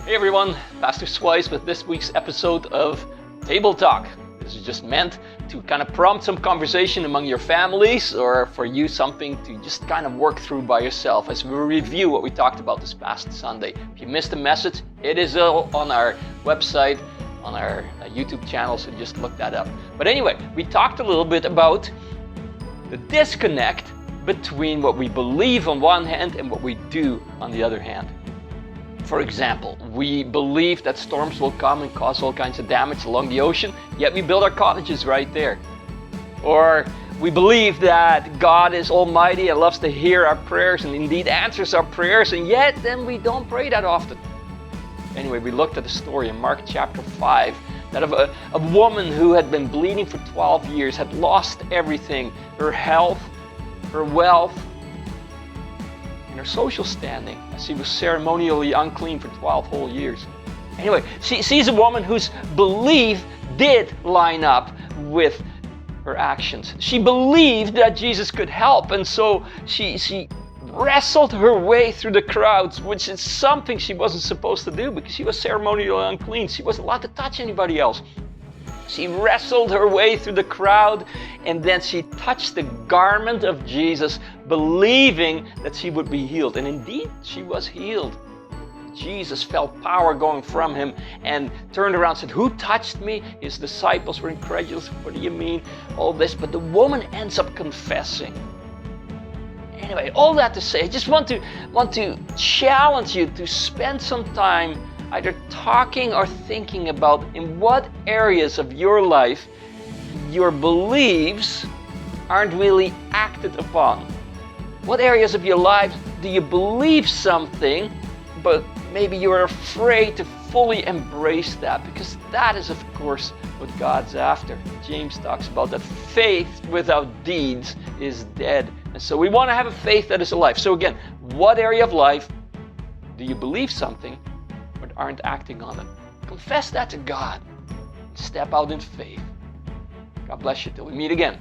Hey everyone, Pastor Swice with this week's episode of Table Talk. This is just meant to kind of prompt some conversation among your families, or for you something to just kind of work through by yourself as we review what we talked about this past Sunday. If you missed the message, it is all on our website, on our YouTube channel, so just look that up. But anyway, we talked a little bit about the disconnect between what we believe on one hand and what we do on the other hand. For example, we believe that storms will come and cause all kinds of damage along the ocean, yet we build our cottages right there. Or we believe that God is almighty and loves to hear our prayers and indeed answers our prayers, and yet then we don't pray that often. Anyway, we looked at a story in Mark chapter 5 that of a woman who had been bleeding for 12 years, had lost everything, her health, her wealth, and her social standing, as she was ceremonially unclean for 12 whole years. Anyway, she's a woman whose belief did line up with her actions. She believed that Jesus could help, and so she wrestled her way through the crowds, which is something she wasn't supposed to do because she was ceremonially unclean. She wasn't allowed to touch anybody else. She wrestled her way through the crowd, and then she touched the garment of Jesus, believing that she would be healed. And indeed, she was healed. Jesus felt power going from him and turned around and said, "Who touched me?" His disciples were incredulous. "What do you mean? All this." But the woman ends up confessing. Anyway, all that to say, I just want to challenge you to spend some time either talking or thinking about in what areas of your life your beliefs aren't really acted upon. What areas of your life do you believe something, but maybe you're afraid to fully embrace that? Because that is, of course, what God's after. James talks about that faith without deeds is dead. And so we want to have a faith that is alive. So again, what area of life do you believe something but aren't acting on it? Confess that to God. Step out in faith. God bless you till we meet again.